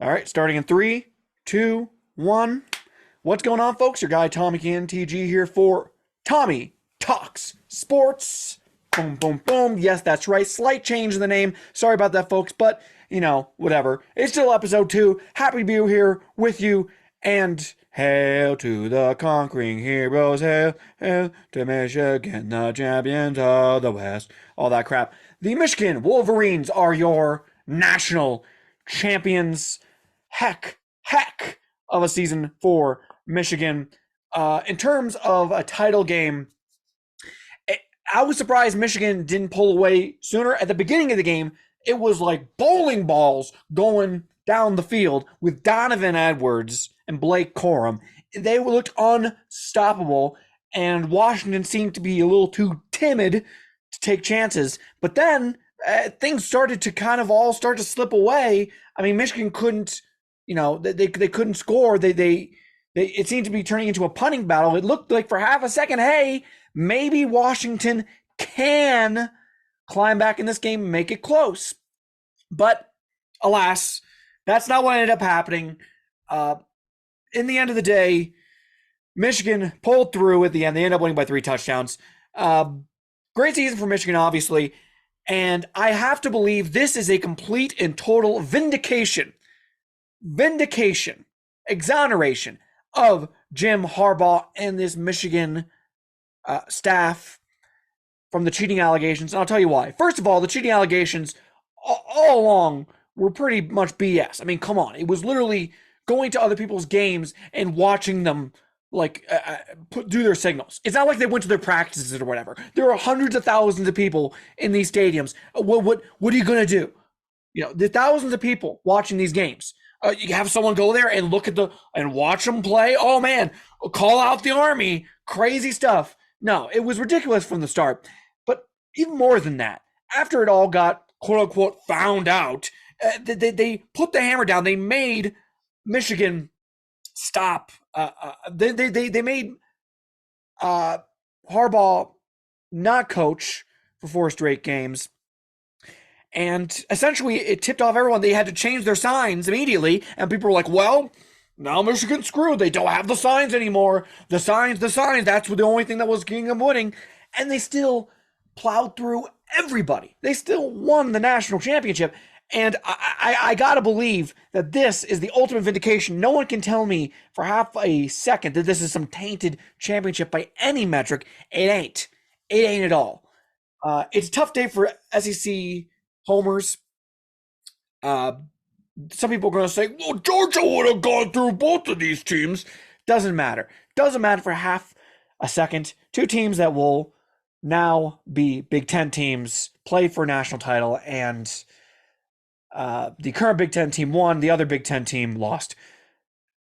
All right, starting in three, two, one. What's going on, folks? Your guy Tommy Can TG here for Tommy Talks Sports. Boom, boom, boom. Yes, that's right. Slight change in the name. Sorry about that, folks, but whatever. It's still episode 2. Happy to be here with you. And hail to the conquering heroes. Hail, hail to Michigan, the champions of the West. All that crap. The Michigan Wolverines are your national champions. Heck of a season for Michigan. In terms of a title game, I was surprised Michigan didn't pull away sooner. At the beginning of the game, it was like bowling balls going down the field with Donovan Edwards and Blake Corum. They looked unstoppable, and Washington seemed to be a little too timid to take chances. But then things started to kind of all start to slip away. I mean, Michigan couldn't, they couldn't score. They it seemed to be turning into a punting battle. It looked like for half a second, hey, maybe Washington can climb back in this game and make it close. But alas, that's not what ended up happening. In the end of the day, Michigan pulled through at the end. They ended up winning by 3 touchdowns. Great season for Michigan, obviously. And I have to believe this is a complete and total vindication, exoneration of Jim Harbaugh and this Michigan staff from the cheating allegations. And I'll tell you why. First of all, the cheating allegations all along were pretty much BS. I mean, come on. It was literally going to other people's games and watching them do their signals. It's not like they went to their practices or whatever. There are hundreds of thousands of people in these stadiums. What are you going to do? The thousands of people watching these games. You have someone go there and look at and watch them play. Oh man, call out the Army. Crazy stuff. No, it was ridiculous from the start. But even more than that, after it all got quote unquote found out, they put the hammer down. They made Michigan stop. They made Harbaugh not coach for 4 straight games. And essentially, it tipped off everyone. They had to change their signs immediately. And people were like, well, now Michigan's screwed. They don't have the signs anymore. The signs. That's the only thing that was getting them winning. And they still plowed through everybody. They still won the national championship. And I got to believe that this is the ultimate vindication. No one can tell me for half a second that this is some tainted championship by any metric. It ain't. It ain't at all. It's a tough day for SEC homers. Some people are going to say, well, Georgia would have gone through both of these teams. Doesn't matter. Doesn't matter for half a second. 2 teams that will now be Big Ten teams play for a national title, and the current Big Ten team won. The other Big Ten team lost.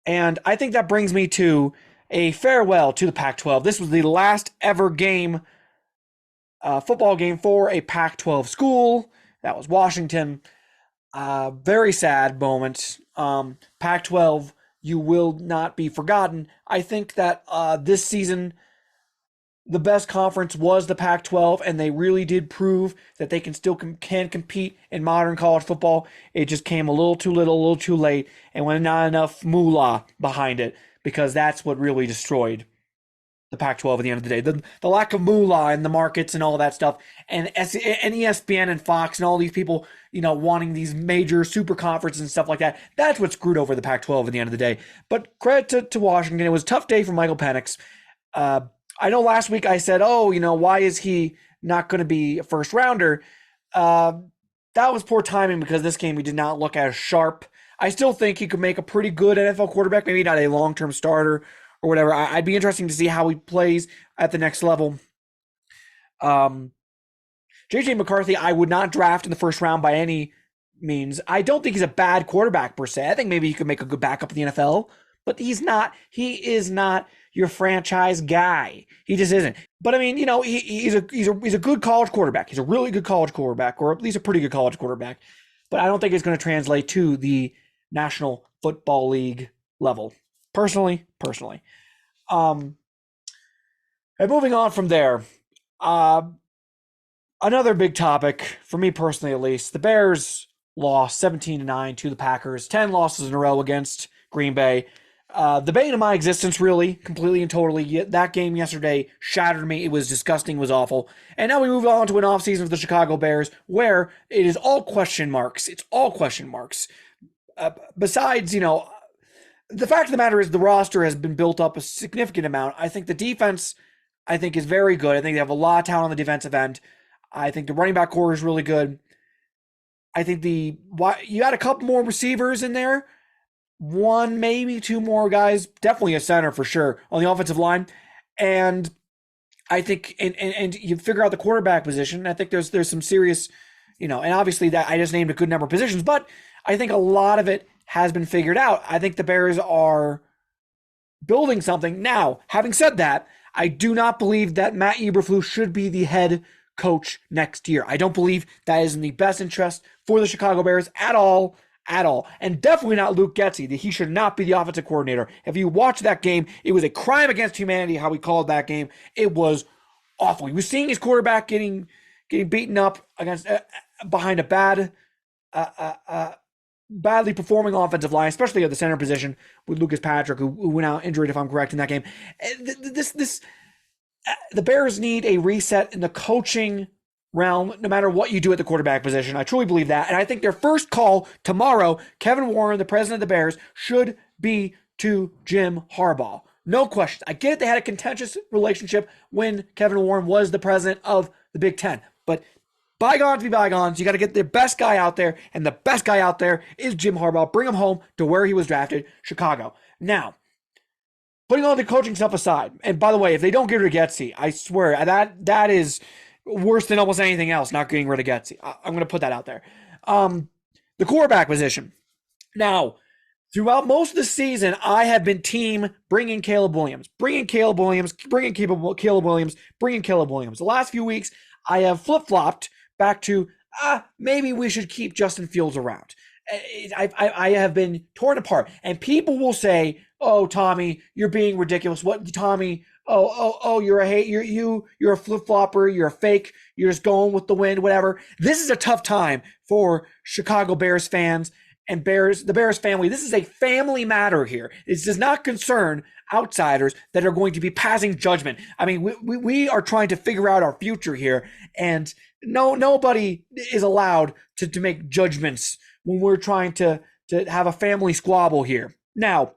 And I think that brings me to a farewell to the Pac-12. This was the last ever game, football game for a Pac-12 school. That was Washington. Very sad moment. Pac-12, you will not be forgotten. I think that this season, the best conference was the Pac-12, and they really did prove that they can still can compete in modern college football. It just came a little too little, a little too late, and when not enough moolah behind it, because that's what really destroyed the Pac-12 at the end of the day. The lack of moolah in the markets and all that stuff, and ESPN and Fox and all these people, wanting these major super conferences and stuff like that. That's what screwed over the Pac-12 at the end of the day. But credit to Washington. It was a tough day for Michael Penix. I know last week I said, why is he not going to be a first rounder? That was poor timing because this game he did not look as sharp. I still think he could make a pretty good NFL quarterback, maybe not a long-term starter or whatever. I'd be interesting to see how he plays at the next level. J.J. McCarthy, I would not draft in the first round by any means. I don't think he's a bad quarterback per se. I think maybe he could make a good backup in the NFL, but he is not your franchise guy. He just isn't. But I mean, he's a good college quarterback. He's a really good college quarterback, or at least a pretty good college quarterback. But I don't think it's going to translate to the National Football League level. Personally. And moving on from there, another big topic for me personally, at least, the Bears lost 17-9 to the Packers, 10 losses in a row against Green Bay. The bane of my existence, really, completely and totally. That game yesterday shattered me. It was disgusting. It was awful. And now we move on to an offseason of the Chicago Bears, where it is all question marks. It's all question marks. Besides, the fact of the matter is the roster has been built up a significant amount. I think the defense, is very good. I think they have a lot of talent on the defensive end. I think the running back core is really good. I think you got a couple more receivers in there. One, maybe two more guys, definitely a center for sure on the offensive line. And I think, and you figure out the quarterback position. I think there's some serious, and obviously that I just named a good number of positions, but I think a lot of it has been figured out. I think the Bears are building something. Now, having said that, I do not believe that Matt Eberflus should be the head coach next year. I don't believe that is in the best interest for the Chicago Bears at all. And definitely not Luke Getsy. He should not be the offensive coordinator. If you watch that game, it was a crime against humanity how we called that game. It was awful. He was seeing his quarterback getting beaten up against behind a badly performing offensive line, especially at the center position with Lucas Patrick, who went out injured, if I'm correct, in that game. The Bears need a reset in the coaching realm, no matter what you do at the quarterback position. I truly believe that. And I think their first call tomorrow, Kevin Warren, the president of the Bears, should be to Jim Harbaugh. No question. I get it. They had a contentious relationship when Kevin Warren was the president of the Big Ten. But bygones be bygones. You got to get the best guy out there. And the best guy out there is Jim Harbaugh. Bring him home to where he was drafted, Chicago. Now, putting all the coaching stuff aside, and by the way, if they don't get rid of Getsy, I swear, that is worse than almost anything else, not getting rid of Getsy. I'm going to put that out there. The quarterback position. Now, throughout most of the season, I have been team bringing Caleb Williams. The last few weeks, I have flip-flopped back to, maybe we should keep Justin Fields around. I have been torn apart. And people will say, oh, Tommy, you're being ridiculous. What, Tommy? Oh, you're you're a flip-flopper, you're a fake, you're just going with the wind, whatever. This is a tough time for Chicago Bears fans and the Bears family. This is a family matter here. It does not concern outsiders that are going to be passing judgment. I mean, we are trying to figure out our future here, and nobody is allowed to make judgments when we're trying to have a family squabble here. Now,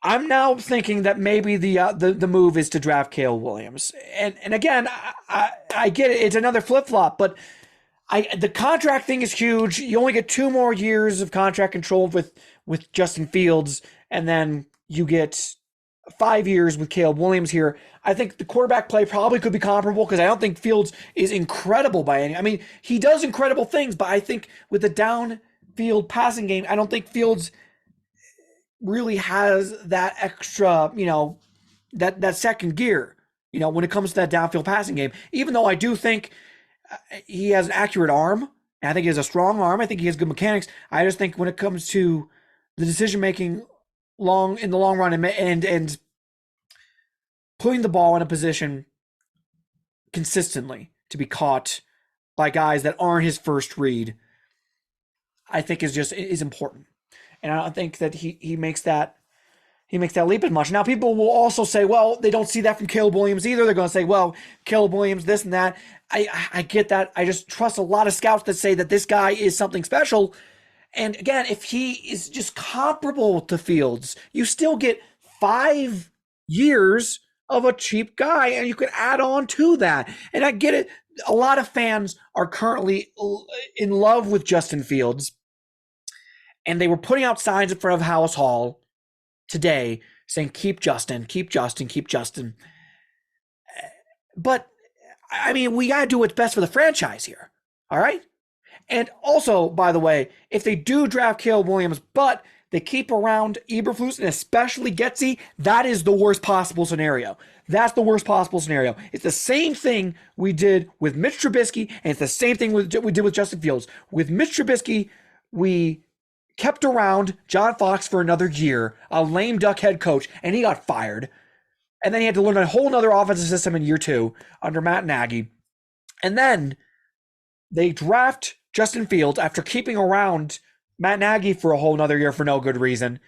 I'm now thinking that maybe the move is to draft Caleb Williams. And again, I get it. It's another flip-flop, but the contract thing is huge. You only get 2 more years of contract control with Justin Fields, and then you get 5 years with Caleb Williams here. I think the quarterback play probably could be comparable because I don't think Fields is incredible by any. I mean, he does incredible things, but I think with the downfield passing game, I don't think Fields really has that extra, that second gear, when it comes to that downfield passing game. Even though I do think he has an accurate arm, and I think he has a strong arm. I think he has good mechanics. I just think when it comes to the decision making in the long run and putting the ball in a position consistently to be caught by guys that aren't his first read, I think is important. And I don't think that he makes that leap as much. Now, people will also say, well, they don't see that from Caleb Williams either. They're going to say, well, Caleb Williams, this and that. I get that. I just trust a lot of scouts that say that this guy is something special. And again, if he is just comparable to Fields, you still get 5 years of a cheap guy, and you can add on to that. And I get it. A lot of fans are currently in love with Justin Fields. And they were putting out signs in front of House Hall today saying, keep Justin, keep Justin, keep Justin. But, I mean, we got to do what's best for the franchise here. All right? And also, by the way, if they do draft Caleb Williams, but they keep around Eberflus and especially Getsy, that is the worst possible scenario. That's the worst possible scenario. It's the same thing we did with Mitch Trubisky, and it's the same thing we did with Justin Fields. With Mitch Trubisky, we kept around John Fox for another year, a lame duck head coach, and he got fired. And then he had to learn a whole nother offensive system in year 2 under Matt Nagy. And then they draft Justin Fields after keeping around Matt Nagy for a whole nother year for no good reason.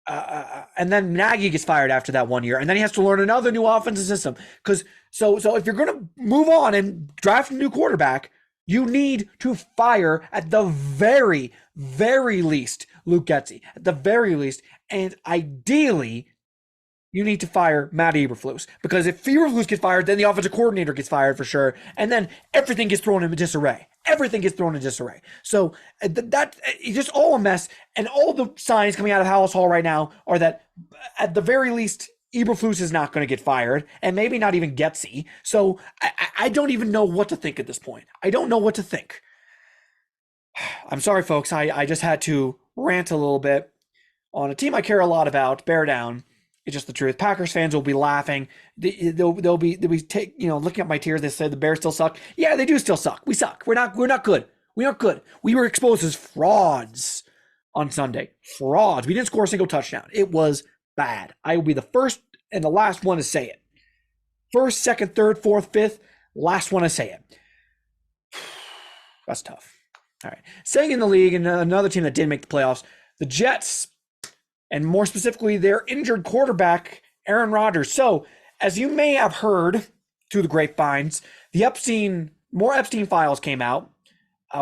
And then Nagy gets fired after that 1 year, and then he has to learn another new offensive system. Because so if you're going to move on and draft a new quarterback, you need to fire at the very, very least Luke Getsy, at the very least, and ideally, you need to fire Matt Eberflus, because if Eberflus gets fired, then the offensive coordinator gets fired for sure, and then everything gets thrown in disarray. Everything gets thrown in disarray. So that it's just all a mess, and all the signs coming out of Hallis Hall right now are that at the very least, Eberflus is not going to get fired, and maybe not even Getsy. So I don't even know what to think at this point. I don't know what to think. I'm sorry, folks. I just had to rant a little bit on a team I care a lot about. Bear down. It's just the truth. Packers fans will be laughing. They'll be looking at my tears. They say the Bears still suck. Yeah, they do still suck. We suck. We're not good. We aren't good. We were exposed as frauds on Sunday. Frauds. We didn't score a single touchdown. It was bad. I will be the first and the last one to say it. First, second, third, fourth, fifth, last one to say it. That's tough. All right. Staying in the league, and another team that did make the playoffs, the Jets, and more specifically, their injured quarterback, Aaron Rodgers. So, as you may have heard through the grapevines, more Epstein files came out.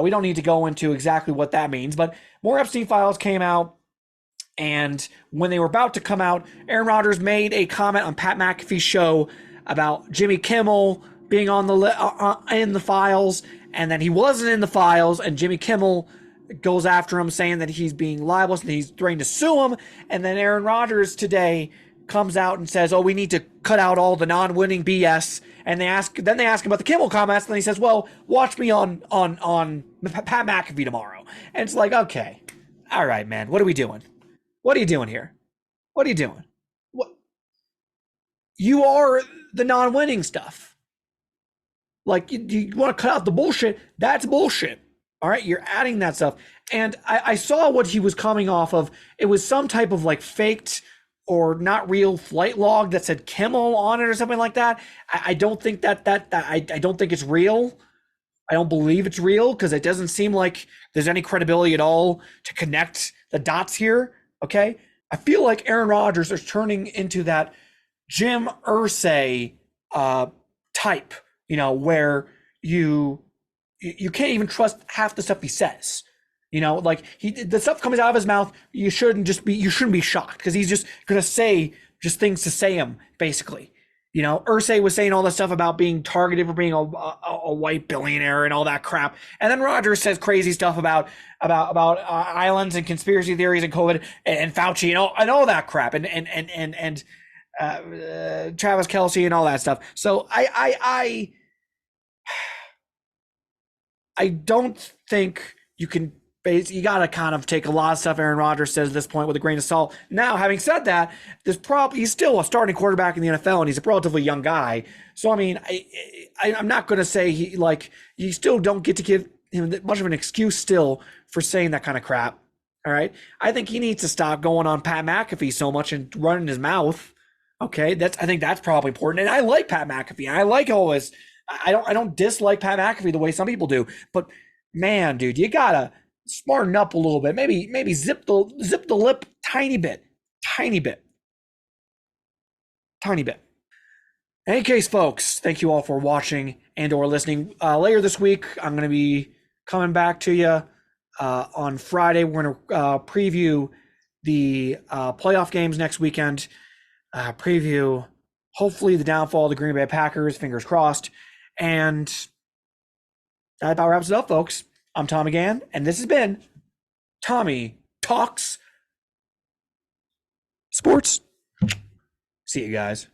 We don't need to go into exactly what that means, but more Epstein files came out. And when they were about to come out, Aaron Rodgers made a comment on Pat McAfee's show about Jimmy Kimmel being on in the files, and then he wasn't in the files, and Jimmy Kimmel goes after him saying that he's being libelous and he's threatening to sue him. And then Aaron Rodgers today comes out and says, "Oh, we need to cut out all the non-winning BS." And they ask him about the Kimmel comments, and he says, "Well, watch me on Pat McAfee tomorrow." And it's like, okay, all right, man, what are we doing? What are you doing here? What are you doing? What? You are the non-winning stuff. Like, you want to cut out the bullshit? That's bullshit. All right, you're adding that stuff. And I saw what he was coming off of. It was some type of like faked or not real flight log that said Kimmel on it or something like that. I don't think I don't think it's real. I don't believe it's real, because it doesn't seem like there's any credibility at all to connect the dots here. Okay, I feel like Aaron Rodgers is turning into that Jim Irsay type, where you can't even trust half the stuff he says. Like the stuff comes out of his mouth, you shouldn't be shocked, because he's just gonna say just things to say him, basically. Irsay was saying all this stuff about being targeted for being a white billionaire and all that crap, and then Rodgers says crazy stuff about islands and conspiracy theories and COVID and Fauci and all that crap, and Travis Kelce and all that stuff. So I don't think you can. You got to kind of take a lot of stuff Aaron Rodgers says at this point with a grain of salt. Now, having said that, he's still a starting quarterback in the NFL, and he's a relatively young guy. So, I mean, I'm not going to say you still don't get to give him much of an excuse still for saying that kind of crap. All right. I think he needs to stop going on Pat McAfee so much and running his mouth. Okay. I think that's probably important. And I like Pat McAfee. I like always, I don't dislike Pat McAfee the way some people do, but man, dude, you gotta smarten up a little bit. Maybe zip the lip tiny bit. In any case, folks, thank you all for watching and or listening. Later this week, I'm going to be coming back to you on Friday. We're going to preview the playoff games next weekend. Preview, hopefully, the downfall of the Green Bay Packers. Fingers crossed. And that about wraps it up, folks. I'm Tom again, and this has been Tommy Talks Sports. See you guys.